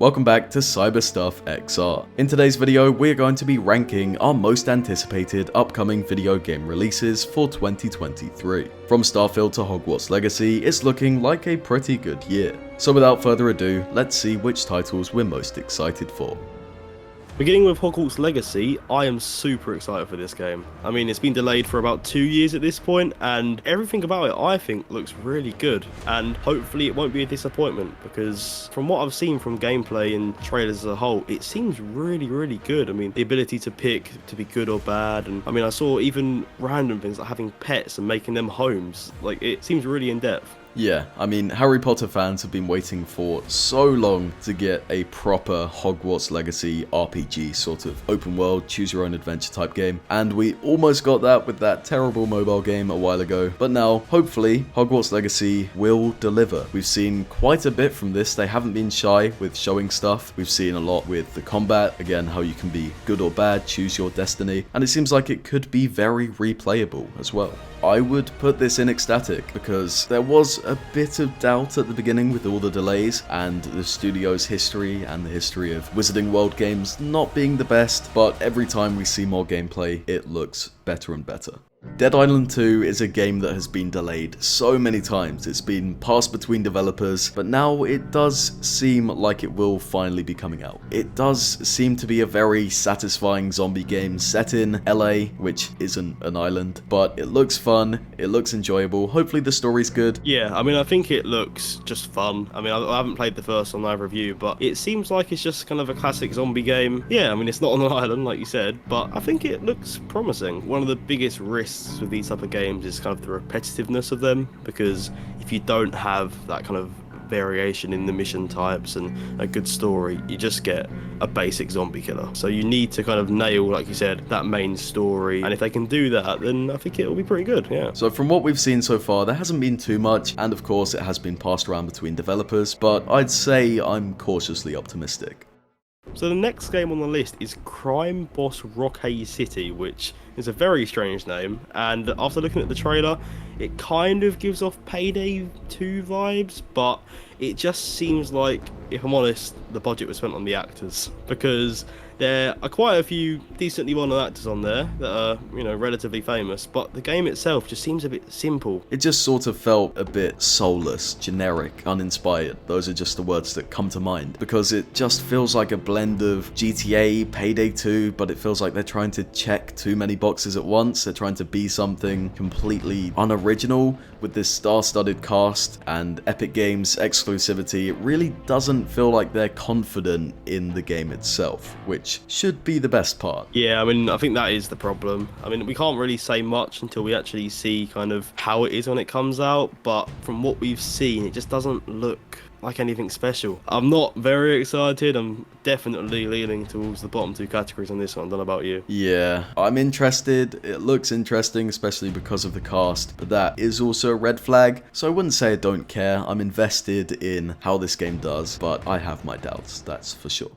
welcome back to Cyberstuff XR. In today's video, we're going to be ranking our most anticipated upcoming video game releases for 2023. From Starfield to Hogwarts Legacy, it's looking like a pretty good year. So without further ado, let's see which titles we're most excited for. Beginning with Hogwarts Legacy, I am super excited for this game. I mean, it's been delayed for about 2 years at this point, and everything about it I think looks really good, and hopefully it won't be a disappointment, because from what I've seen from gameplay and trailers as a whole, it seems really good. I mean, the ability to pick to be good or bad, and I mean, I saw even random things like having pets and making them homes. Like, it seems really in-depth. Yeah, I mean, Harry Potter fans have been waiting for so long to get a proper Hogwarts Legacy RPG sort of open world, choose your own adventure type game, and we almost got that with that terrible mobile game a while ago, but now, hopefully, Hogwarts Legacy will deliver. We've seen quite a bit from this. They haven't been shy with showing stuff. We've seen a lot with the combat, again, how you can be good or bad, choose your destiny, and it seems like it could be very replayable as well. I would put this in ecstatic because there was a bit of doubt at the beginning with all the delays and the studio's history and the history of Wizarding World games not being the best, but every time we see more gameplay, it looks better and better. Dead Island 2 is a game that has been delayed so many times. It's been passed between developers, but now it does seem like it will finally be coming out. It does seem to be a very satisfying zombie game set in LA, which isn't an island, but it looks fun, it looks enjoyable, hopefully the story's good. Yeah, I mean, I think it looks just fun. I mean, I haven't played the first on either of you, but it seems like it's just kind of a classic zombie game. Yeah, I mean, it's not on an island, like you said, but I think it looks promising. One of the biggest risks with these type of games is kind of the repetitiveness of them, because if you don't have that kind of variation in the mission types and a good story, you just get a basic zombie killer. So you need to kind of nail, like you said, that main story, and if they can do that, then I think it'll be pretty good. Yeah. So from what we've seen so far, there hasn't been too much, and of course it has been passed around between developers, but I'd say I'm cautiously optimistic. So the next game on the list is Crime Boss Rockay City, which is a very strange name, and after looking at the trailer, it kind of gives off Payday 2 vibes, but it just seems like, if I'm honest, the budget was spent on the actors, because there are quite a few decently well-known actors on there that are, you know, relatively famous, but the game itself just seems a bit simple. It just sort of felt a bit soulless, generic, uninspired. Those are just the words that come to mind, because it just feels like a blend of GTA, Payday 2, but it feels like they're trying to check too many boxes at once. They're trying to be something completely unoriginal with this star-studded cast and Epic Games exclusivity. It really doesn't feel like they're confident in the game itself, which should be the best part. Yeah, I mean, I think that is the problem. I mean, we can't really say much until we actually see kind of how it is when it comes out, but from what we've seen, it just doesn't look like anything special. I'm not very excited. I'm definitely leaning towards the bottom two categories on this one. I don't know about you. Yeah, I'm interested. It looks interesting, especially because of the cast, but that is also a red flag. So I wouldn't say I don't care. I'm invested in how this game does, but I have my doubts, that's for sure.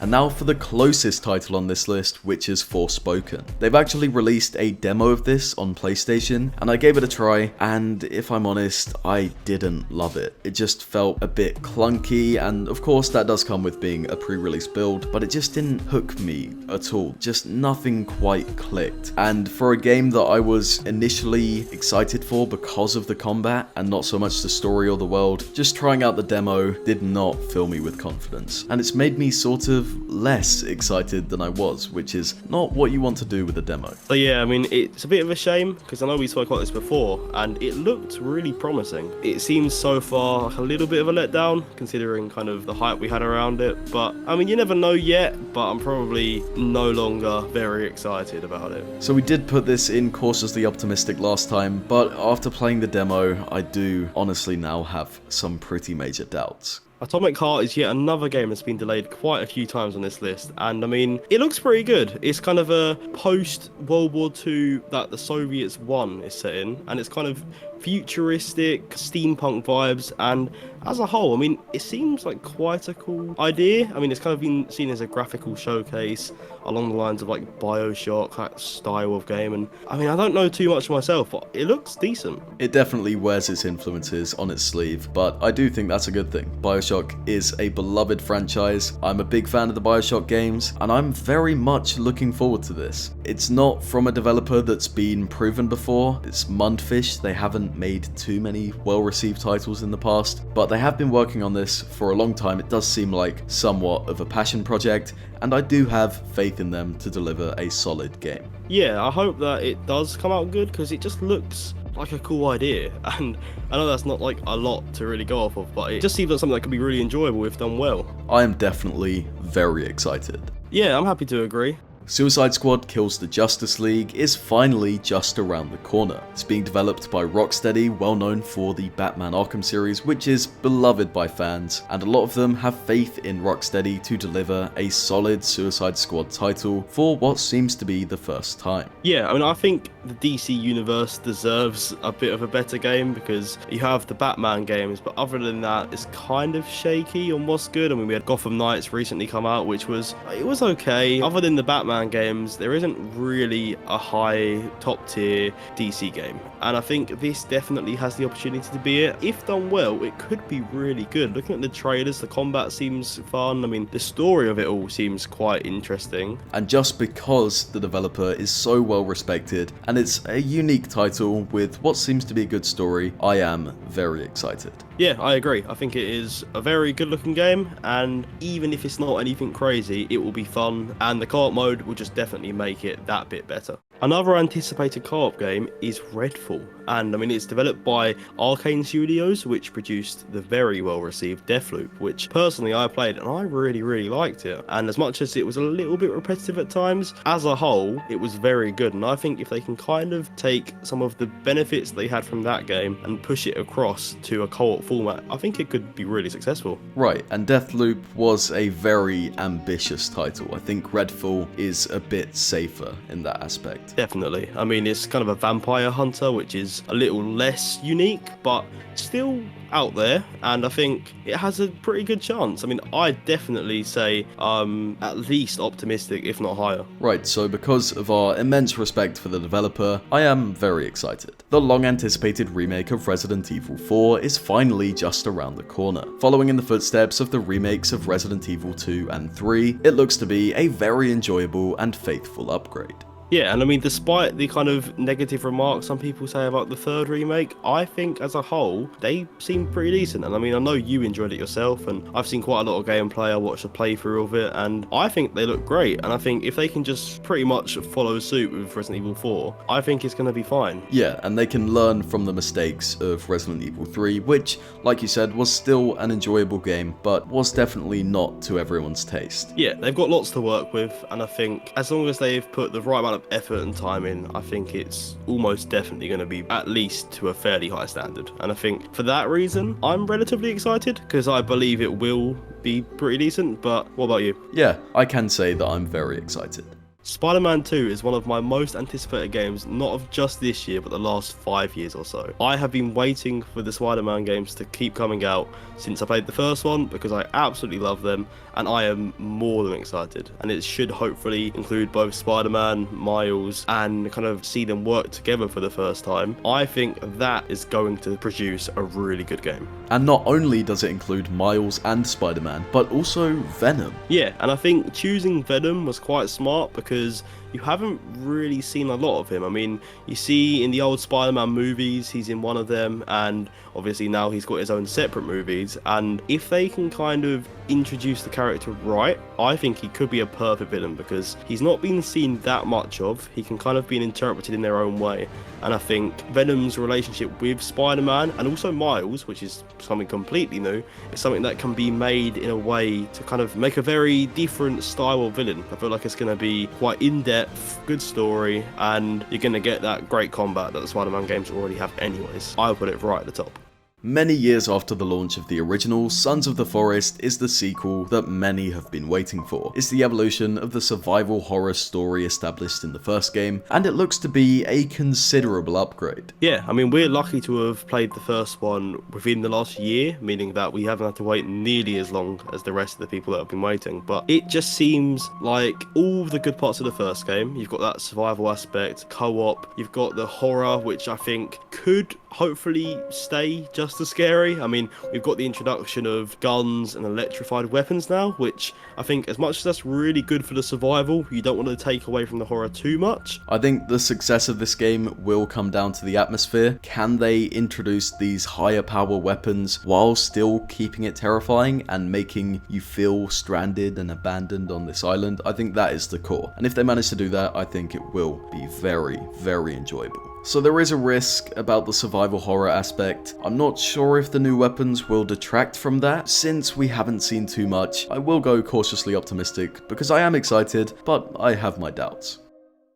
And now for the closest title on this list, which is Forspoken. They've actually released a demo of this on PlayStation, and I gave it a try, and if I'm honest, I didn't love it. It just felt a bit clunky, and of course that does come with being a pre-release build, but it just didn't hook me at all. Just nothing quite clicked. And for a game that I was initially excited for because of the combat, and not so much the story or the world, just trying out the demo did not fill me with confidence. And it's made me sort of less excited than I was, which is not what you want to do with a demo. So yeah, I mean, it's a bit of a shame, because I know we spoke about this before, and it looked really promising. It seems so far like a little bit of a letdown, considering kind of the hype we had around it, but I mean, you never know yet, but I'm probably no longer very excited about it. So we did put this in cautiously optimistic last time, but after playing the demo, I do honestly now have some pretty major doubts. Atomic Heart is yet another game that's been delayed quite a few times on this list, and I mean, it looks pretty good. It's kind of a post-World War II that the Soviets won is set in, and it's kind of futuristic steampunk vibes, and as a whole, I mean, it seems like quite a cool idea. I mean, it's kind of been seen as a graphical showcase along the lines of like BioShock, that style of game, and I mean, I don't know too much myself, but it looks decent. It definitely wears its influences on its sleeve, but I do think that's a good thing. BioShock is a beloved franchise. I'm a big fan of the BioShock games, and I'm very much looking forward to this. It's not from a developer that's been proven before. It's Mundfish. They haven't made too many well-received titles in the past, but they have been working on this for a long time. It does seem like somewhat of a passion project, and I do have faith in them to deliver a solid game. Yeah, I hope that it does come out good, because it just looks like a cool idea, and I know that's not like a lot to really go off of, but it just seems like something that could be really enjoyable if done well. I am definitely very excited. Yeah, I'm happy to agree. Suicide Squad Kills the Justice League is finally just around the corner. It's being developed by Rocksteady, well known for the Batman Arkham series, which is beloved by fans, and a lot of them have faith in Rocksteady to deliver a solid Suicide Squad title for what seems to be the first time. Yeah, I mean, I think the DC universe deserves a bit of a better game, because you have the Batman games, but other than that, it's kind of shaky on what's good. I mean, we had Gotham Knights recently come out, which was okay. Other than the Batman games, there isn't really a high top tier DC game, and I think this definitely has the opportunity to be it. If done well, it could be really good. Looking at the trailers, the combat seems fun. I mean, the story of it all seems quite interesting. And just because the developer is so well respected and it's a unique title with what seems to be a good story, I am very excited. Yeah, I agree. I think it is a very good looking game, and even if it's not anything crazy, it will be fun, and the co-op mode will just definitely make it that bit better. Another anticipated co-op game is Redfall, and I mean, it's developed by Arcane Studios, which produced the very well received Deathloop, which personally I played and I really liked it. And as much as it was a little bit repetitive at times, as a whole it was very good, and I think if they can kind of take some of the benefits they had from that game and push it across to a co-op format, I think it could be really successful. Right, and Deathloop was a very ambitious title. I think Redfall is a bit safer in that aspect. Definitely. I mean, it's kind of a vampire hunter, which is a little less unique, but still out there, and I think it has a pretty good chance. I mean, I'd definitely say at least optimistic, if not higher. Right, so because of our immense respect for the developer, I am very excited. The long-anticipated remake of Resident Evil 4 is finally just around the corner. Following in the footsteps of the remakes of Resident Evil 2 and 3, it looks to be a very enjoyable and faithful upgrade. Yeah, and I mean, despite the kind of negative remarks some people say about the third remake, I think as a whole, they seem pretty decent. And I mean, I know you enjoyed it yourself, and I've seen quite a lot of gameplay. I watched a playthrough of it, and I think they look great. And I think if they can just pretty much follow suit with Resident Evil 4, I think it's going to be fine. Yeah, and they can learn from the mistakes of Resident Evil 3, which, like you said, was still an enjoyable game, but was definitely not to everyone's taste. Yeah, they've got lots to work with, and I think as long as they've put the right amount of effort and time in, I think it's almost definitely going to be at least to a fairly high standard. And I think for that reason, I'm relatively excited, because I believe it will be pretty decent. But what about you? Yeah, I can say that I'm very excited. Spider-Man 2 is one of my most anticipated games, not of just this year, but the last 5 years or so. I have been waiting for the Spider-Man games to keep coming out since I played the first one, because I absolutely love them, and I am more than excited. And it should hopefully include both Spider-Man, Miles, and kind of see them work together for the first time. I think that is going to produce a really good game. And not only does it include Miles and Spider-Man, but also Venom. Yeah, and I think choosing Venom was quite smart, because you haven't really seen a lot of him. I mean, you see in the old Spider-Man movies, he's in one of them, and obviously now he's got his own separate movies, and if they can kind of introduce the character right, I think he could be a perfect villain, because he's not been seen that much of. He can kind of be interpreted in their own way, and I think Venom's relationship with Spider-Man and also Miles, which is something completely new, is something that can be made in a way to kind of make a very different style of villain. I feel like it's going to be quite in-depth, good story, and you're going to get that great combat that the Spider-Man games already have anyways. I would put it right at the top. Many years after the launch of the original, Sons of the Forest is the sequel that many have been waiting for. It's the evolution of the survival horror story established in the first game, and it looks to be a considerable upgrade. Yeah, I mean, we're lucky to have played the first one within the last year, meaning that we haven't had to wait nearly as long as the rest of the people that have been waiting. But it just seems like all the good parts of the first game. You've got that survival aspect, co-op, you've got the horror, which I think could hopefully stay just as scary. I mean, we've got the introduction of guns and electrified weapons now, which I think, as much as that's really good for the survival, you don't want to take away from the horror too much. I think the success of this game will come down to the atmosphere. Can they introduce these higher power weapons while still keeping it terrifying and making you feel stranded and abandoned on this island? I think that is the core. And if they manage to do that, I think it will be very, very enjoyable. So there is a risk about the survival horror aspect. I'm not sure if the new weapons will detract from that. Since we haven't seen too much, I will go cautiously optimistic because I am excited, but I have my doubts.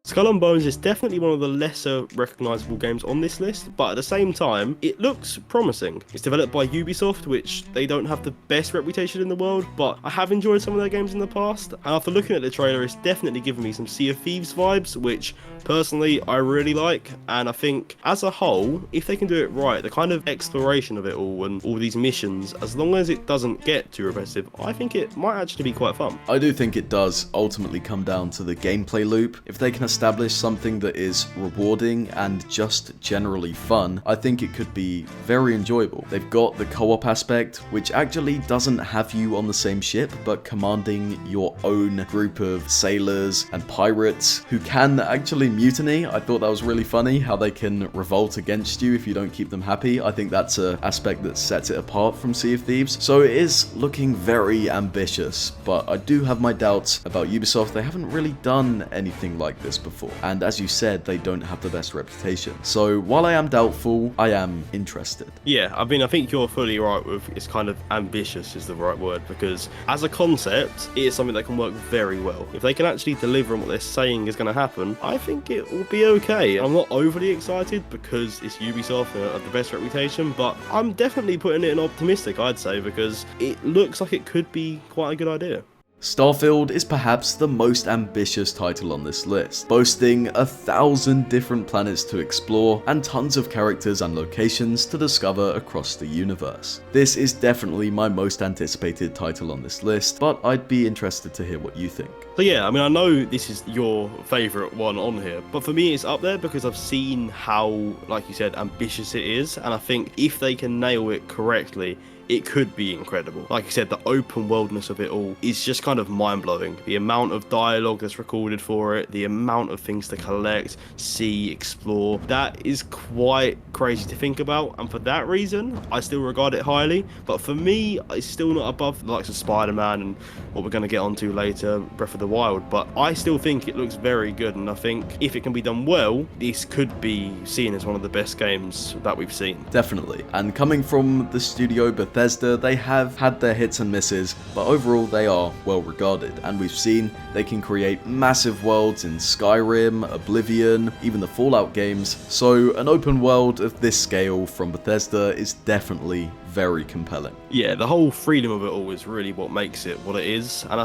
Skull and Bones is definitely one of the lesser recognisable games on this list, but at the same time, it looks promising. It's developed by Ubisoft, which they don't have the best reputation in the world, but I have enjoyed some of their games in the past, and after looking at the trailer, it's definitely given me some Sea of Thieves vibes, which personally I really like, and I think as a whole, if they can do it right, the kind of exploration of it all and all these missions, as long as it doesn't get too repetitive, I think it might actually be quite fun. I do think it does ultimately come down to the gameplay loop. If they can establish something that is rewarding and just generally fun, I think it could be very enjoyable. They've got the co-op aspect, which actually doesn't have you on the same ship, but commanding your own group of sailors and pirates who can actually mutiny. I thought that was really funny, how they can revolt against you if you don't keep them happy. I think that's an aspect that sets it apart from Sea of Thieves. So it is looking very ambitious, but I do have my doubts about Ubisoft. They haven't really done anything like this before. And as you said, they don't have the best reputation. So while I am doubtful, I am interested. Yeah, I mean, I think you're fully right with it's kind of ambitious is the right word, because as a concept, it is something that can work very well. If they can actually deliver on what they're saying is going to happen, I think it will be okay. I'm not overly excited because it's Ubisoft and have the best reputation, but I'm definitely putting it in optimistic, I'd say, because it looks like it could be quite a good idea. Starfield is perhaps the most ambitious title on this list, boasting 1,000 different planets to explore and tons of characters and locations to discover across the universe. This is definitely my most anticipated title on this list, but I'd be interested to hear what you think. So yeah, I mean, I know this is your favourite one on here, but for me it's up there because I've seen how, like you said, ambitious it is, and I think if they can nail it correctly, it could be incredible. Like I said, the open worldness of it all is just kind of mind-blowing. The amount of dialogue that's recorded for it, the amount of things to collect, see, explore, that is quite crazy to think about, and for that reason, I still regard it highly. But for me, it's still not above the likes of Spider-Man and what we're going to get onto later, Breath of the Wild, but I still think it looks very good, and I think if it can be done well, this could be seen as one of the best games that we've seen. Definitely. And coming from the studio Bethesda, they have had their hits and misses, but overall they are well regarded, and we've seen they can create massive worlds in Skyrim, Oblivion, even the Fallout games, so an open world of this scale from Bethesda is definitely very compelling. Yeah, the whole freedom of it all is really what makes it what it is, and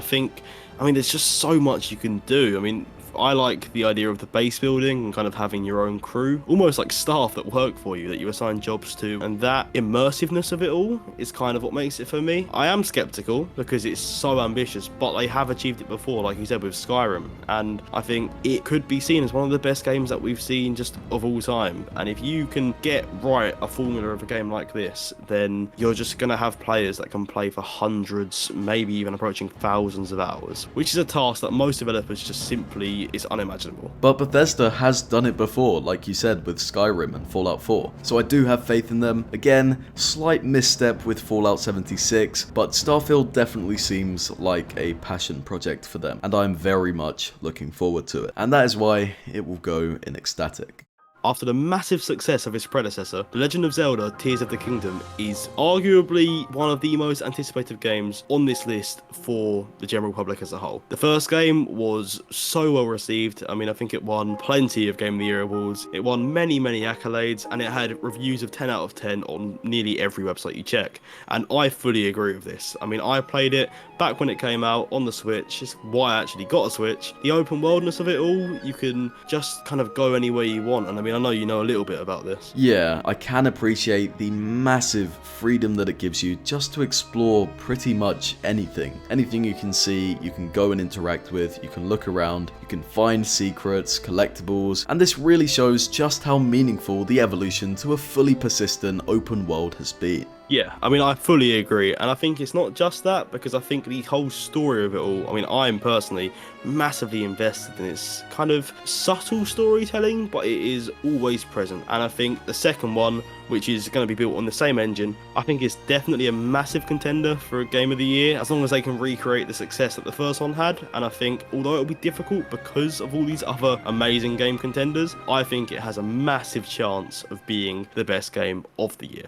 I mean, there's just so much you can do. I mean, I like the idea of the base building and kind of having your own crew, almost like staff that work for you, that you assign jobs to, and that immersiveness of it all is kind of what makes it for me. I am skeptical because it's so ambitious, but they have achieved it before, like you said, with Skyrim, and I think it could be seen as one of the best games that we've seen just of all time. And if you can get right a formula of a game like this, then you're just going to have players that can play for hundreds, maybe even approaching thousands of hours, which is a task that most developers just simply is unimaginable. But Bethesda has done it before, like you said, with Skyrim and Fallout 4. So I do have faith in them. Again, slight misstep with Fallout 76, but Starfield definitely seems like a passion project for them, and I'm very much looking forward to it. And that is why it will go in ecstatic. After the massive success of its predecessor, The Legend of Zelda Tears of the Kingdom is arguably one of the most anticipated games on this list for the general public as a whole. The first game was so well received. I mean, I think it won plenty of Game of the Year awards. It won many, many accolades, and it had reviews of 10 out of 10 on nearly every website you check. And I fully agree with this. I mean, I played it back when it came out on the Switch. It's why I actually got a Switch. The open worldness of it all, you can just kind of go anywhere you want. And I mean, I know you know a little bit about this. Yeah, I can appreciate the massive freedom that it gives you just to explore pretty much anything. Anything you can see, you can go and interact with, you can look around, you can find secrets, collectibles, and this really shows just how meaningful the evolution to a fully persistent open world has been. Yeah, I mean, I fully agree. And I think it's not just that, because I think the whole story of it all, I mean, I'm personally massively invested in its kind of subtle storytelling, but it is always present. And I think the second one, which is going to be built on the same engine, I think it's definitely a massive contender for a Game of the Year, as long as they can recreate the success that the first one had. And I think, although it'll be difficult because of all these other amazing game contenders, I think it has a massive chance of being the best game of the year.